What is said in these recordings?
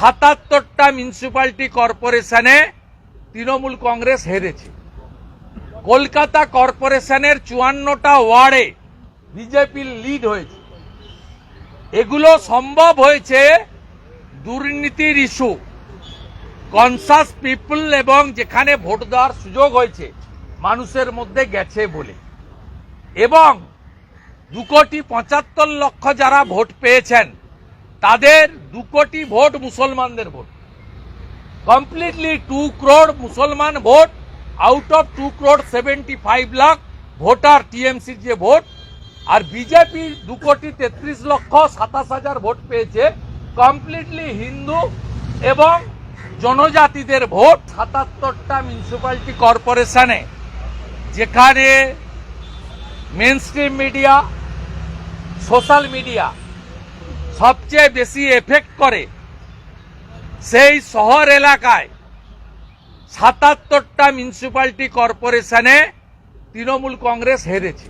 ৭৭টা municipality কর্পোরেশনে Trinamool Congress হেরেছে। কলকাতা কর্পোরেশনের ৫৪টা ওয়ার্ডে বিজেপির লিড হয়েছে। এগুলো সম্ভব হয়েছে দুর্নীতির ইস্যু, কনসাস পিপল এবং যেখানে ভোট দেওয়ার সুযোগ হয়েছে মানুষের মধ্যে গেছে বলে। এবং ২,৭৫,০০,০০০ যারা ভোট পেয়েছেন তাদের ২ কোটি ভোট মুসলমানদের ভোট। কমপ্লিটলি 2 crore মুসলমান ভোট আউট অফ 2,75,00,000 ভোটার টিএমসির যে ভোট। আর বিজেপি ২,33,২৭,০০০ ভোট পেয়েছে, কমপ্লিটলি হিন্দু এবং জনজাতিদের ভোট। ৭৭টা মিউনিসিপ্যালিটি কর্পোরেশনে যেখানে মেইনস্ট্রিম মিডিয়া, সোশ্যাল মিডিয়া সবচেয়ে বেশি এফেক্ট করে, সেই শহর এলাকায় ৭৭টা মিউনিসিপ্যালিটি কর্পোরেশনে তৃণমূল কংগ্রেস হেরেছে।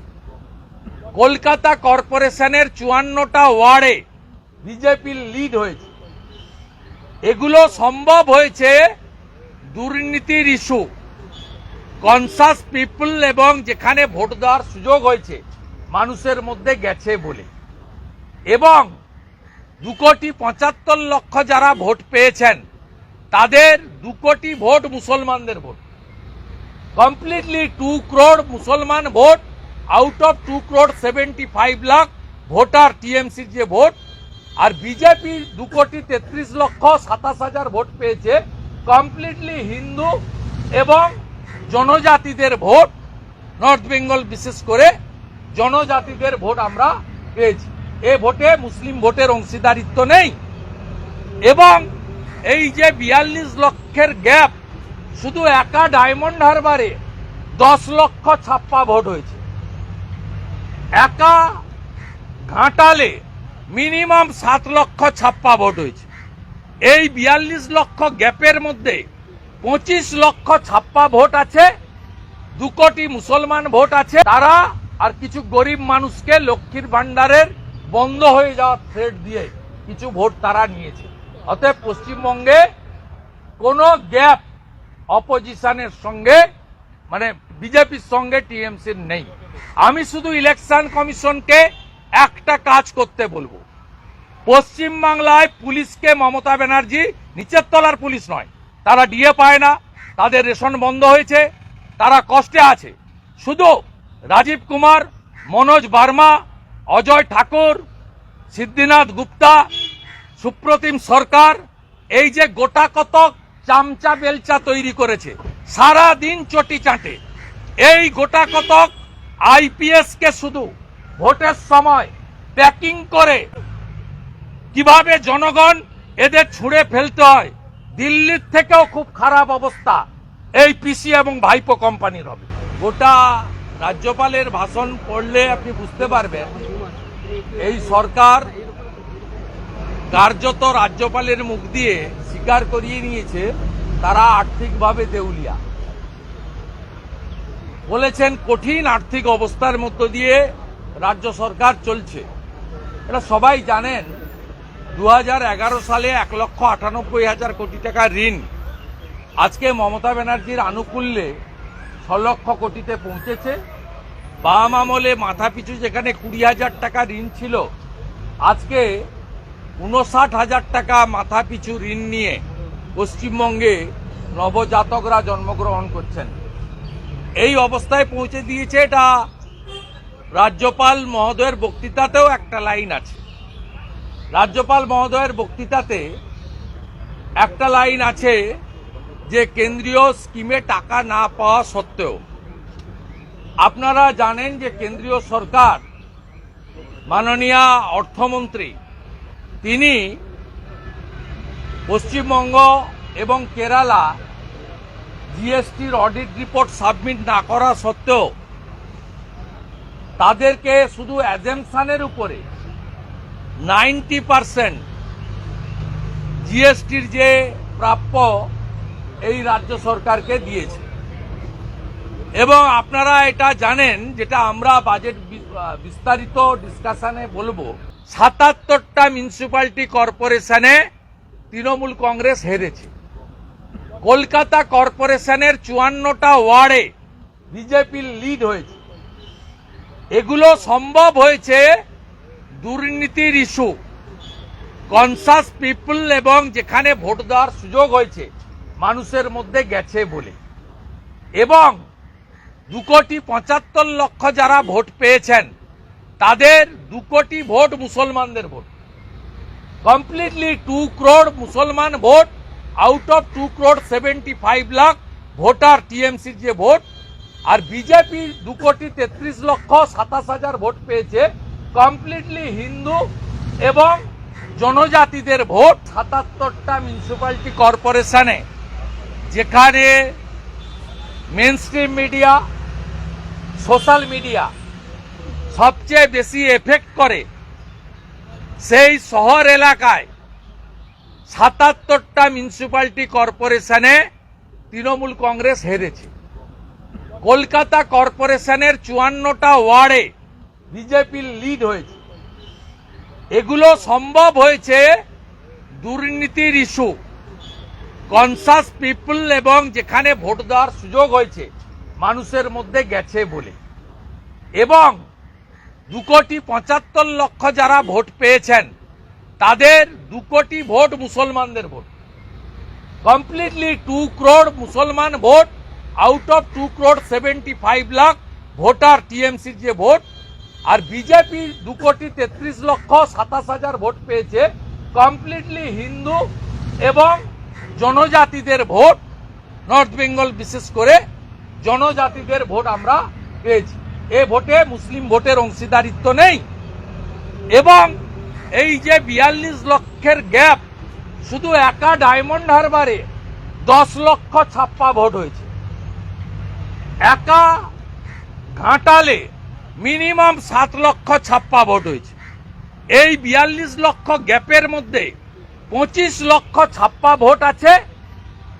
কলকাতা কর্পোরেশনের ৫৪টা ওয়ার্ডে বিজেপির লিড হয়েছে। এগুলো সম্ভব হয়েছে দুর্নীতির ইস্যু, কনসাস পিপল এবং যেখানে ভোট দেওয়ার সুযোগ হয়েছে মানুষের মধ্যে গেছে বলে। এবং ২,৭৫,০০,০০০ যারা ভোট পেয়েছেন তাদের ২ কোটি ভোট মুসলমানদের ভোট। কমপ্লিটলি 2 crore মুসলমান ভোট আউট অফ 2,75,00,000 ভোটার টিএমসির যে ভোট। আর বিজেপি ২,33,২৭,০০০ ভোট পেয়েছে, কমপ্লিটলি হিন্দু এবং জনজাতিদের ভোট। নর্থ বেঙ্গল বিশেষ করে জনজাতিদের ভোট আমরা পেয়েছি। এ ভোটে মুসলিম ভোটের অংশীদারিত্ব নেই। এবং এই যে ৪২ লক্ষের গ্যাপ, শুধু একা ডায়মন্ড হারবারে ১০ লক্ষ ছাপ্পা ভোট হয়েছে। একা ঘাটালে মিনিমাম ৭ লক্ষ ছাপ্পা ভোট হয়েছে। এই ৪২ লক্ষ গ্যাপের মধ্যে ২৫ লক্ষ ছাপ্পা ভোট আছে, ২ কোটি মুসলমান ভোট আছে। তারা আর কিছু গরিব মানুষকে লক্ষ্মীর ভান্ডারের বন্ধ হয়ে যাওয়ার থ্রেট দিয়ে কিছু ভোট তারা নিয়েছে। অতএব পশ্চিমবঙ্গে কোনো গ্যাপ অপোজিশনের সঙ্গে, মানে বিজেপির সঙ্গে টিএমসির নেই। আমি শুধু ইলেকশন কমিশনকে একটা কাজ করতে বলবো, পশ্চিমবাংলায় পুলিশকে মমতা ব্যানার্জি নিচের তলার পুলিশ নয়, তারা ডিএ পায় না, তাদের রেশন বন্ধ হয়েছে, তারা কষ্টে আছে। শুধু রাজীব কুমার, মনোজ বার্মা, অজয় ঠাকুর, সিদ্ধিনাথ গুপ্তা, সুপ্রতিম সরকার এই যে গোটা কতক চামচা বেলচা তৈরি করেছে, সারা দিন চটি চাটে। এই গোটা কতক আইপিএস কে শুধু ভোটের সময় প্যাকিং করে কিভাবে জনগণ এদের ছুঁড়ে ফেলতে হয়, দিল্লির থেকেও খুব খারাপ অবস্থা এই পিসি এবং ভাইপো কোম্পানির হবে। গোটা রাজ্যপালের ভাষণ পড়লে আপনি বুঝতে পারবেন এই সরকার কার্যত রাজ্যপালের মুখ দিয়ে স্বীকার করিয়ে নিয়েছে তারা আর্থিকভাবে দেউলিয়া। বলেছেন কঠিন আর্থিক অবস্থার মধ্য দিয়ে রাজ্য সরকার চলছে। এটা সবাই জানেন, ২০১১ সালে ১,৯৮,০০০ কোটি টাকা ঋণ আজকে মমতা ব্যানার্জির আনুকূল্যে ৬ লক্ষ কোটিতে পৌঁছেছে। বাম আমলে মাথাপিছু যেখানে ২০,০০০ টাকা ঋণ ছিল, আজকে ৫৯,০০০ টাকা মাথাপিছু ঋণ নিয়ে পশ্চিমবঙ্গে নবজাতকরা জন্মগ্রহণ করছেন। এই অবস্থায় পৌঁছে দিয়েছে। এটা রাজ্যপাল মহোদয়ের বক্তৃতাতেও একটা লাইন আছে। রাজ্যপাল মহোদয়ের বক্তৃতাতে একটা লাইন আছে যে কেন্দ্রীয় স্কিমে টাকা না পাওয়া সত্ত্বেও, আপনারা জানেন যে কেন্দ্রীয় সরকার, মাননীয় অর্থমন্ত্রী, তিনি পশ্চিমবঙ্গ এবং কেরালা জিএসটির অডিট রিপোর্ট সাবমিট না করা সত্ত্বেও তাদেরকে শুধু অ্যাজাম্পশনের উপরে 90% জিএসটির যে প্রাপ্য এই রাজ্য সরকারকে দিয়েছে। এবং আপনারা এটা জানেন, যেটা আমরা বাজেট বিস্তারিত ডিসকাশনে বলবো, ৭৭টা মিউনিসিপ্যালিটি কর্পোরেশনে তৃণমূল কংগ্রেস হেরেছে। কলকাতা কর্পোরেশনের 54টা ওয়ার্ডে বিজেপির লিড হয়েছে। এগুলো সম্ভব হয়েছে দুর্নীতির ইস্যু, কনসাস পিপল এবং যেখানে ভোট দেওয়ার সুযোগ হয়েছে মানুষের মধ্যে গেছে বলে। এবং 2,75,00,000 যারা ভোট পেয়েছেন তাদের 2 কোটি ভোট মুসলমানদের ভোট। কমপ্লিটলি 2 crore মুসলমান ভোট আউট অফ 2,75,00,000 ভোটার টিএমসির যে ভোট। আর বিজেপি 2,33,27,000 ভোট পেয়েছে, কমপ্লিটলি হিন্দু এবং জনজাতিদের ভোট। 77টা মিউনিসিপ্যালিটি কর্পোরেশনে যেখানে মেইনস্ট্রিম মিডিয়া, সোশ্যাল মিডিয়া সবচেয়ে বেশি এফেক্ট করে, সেই শহর এলাকায় 77টা মিউনিসিপ্যালিটি কর্পোরেশনে তৃণমূল কংগ্রেস হেরেছে। কলকাতা কর্পোরেশনের 54টা ওয়ার্ডে বিজেপির লিড হয়েছে। এগুলো সম্ভব হয়েছে দুর্নীতির ইস্যু, কনসাস পিপল এবং যেখানে ভোট দেওয়ার সুযোগ হয়েছে মানুষের মধ্যে গেছে বলে। এবং 2,75,00,000 যারা ভোট পেয়েছেন তাদের 2 কোটি ভোট মুসলমানদের ভোট। কমপ্লিটলি 2 crore মুসলমান ভোট আউট অফ 2,75,00,000 ভোটার টিএমসির যে ভোট। আর বিজেপি 2,33,27,000 ভোট পেয়েছে, কমপ্লিটলি হিন্দু এবং জনজাতিদের ভোট। নর্থ বেঙ্গল বিশেষ করে জনজাতিদের ভোট আমরা পেয়েছি। এ ভোটে মুসলিম ভোটের অংশীদারিত্ব নেই। এবং এই যে 42 লক্ষের গ্যাপ, শুধু একা ডায়মন্ড হারবারে 10 লক্ষ ছাপ্পা ভোট হয়েছে। একা ঘাটালে মিনিমাম 7 লক্ষ ছাপ্পা ভোট হয়েছে। এই 42 লক্ষ গ্যাপের মধ্যে 25 লক্ষ ছাপ্পা ভোট আছে,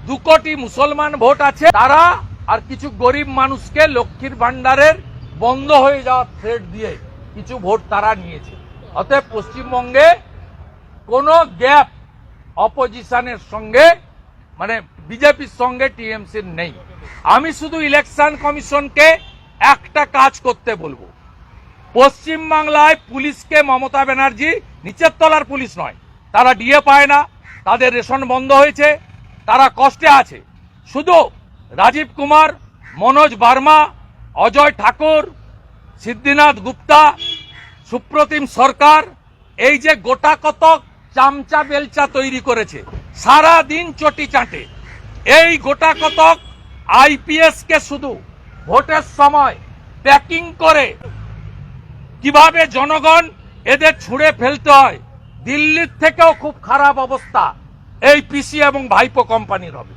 2 কোটি মুসলমান ভোট আছে। তারা আর কিছু গরিব মানুষকে লক্ষ্মীর ভান্ডারের বন্ধ হয়ে যাওয়ার থ্রেট দিয়ে কিছু ভোট তারা নিয়েছে। অতএব পশ্চিমবঙ্গে কোনো গ্যাপ অপোজিশনের সঙ্গে, মানে বিজেপির সঙ্গে টিএমসির নেই। আমি শুধু ইলেকশন কমিশনকে একটা কাজ করতে বলবো, পশ্চিমবাংলায় পুলিশকে মমতা ব্যানার্জি নিচের তলার পুলিশ নয়, তারা ডিএ পায় না, তাদের রেশন বন্ধ হয়েছে, তারা কষ্টে আছে। শুধু রাজীব কুমার, মনোজ বার্মা, অজয় ঠাকুর, সিদ্ধিনাথ গুপ্তা, সুপ্রতিম সরকার এই যে গোটা কতক চামচা বেলচা তৈরি করেছে, সারা দিন চটি চাটে। এই গোটা কতক আইপিএস কে শুধু ভোটের সময় প্যাকিং করে কিভাবে জনগণ এদের ছুঁড়ে ফেলতে হয়, দিল্লির থেকেও খুব খারাপ অবস্থা এই পিসি এবং ভাইপো কোম্পানির হবে।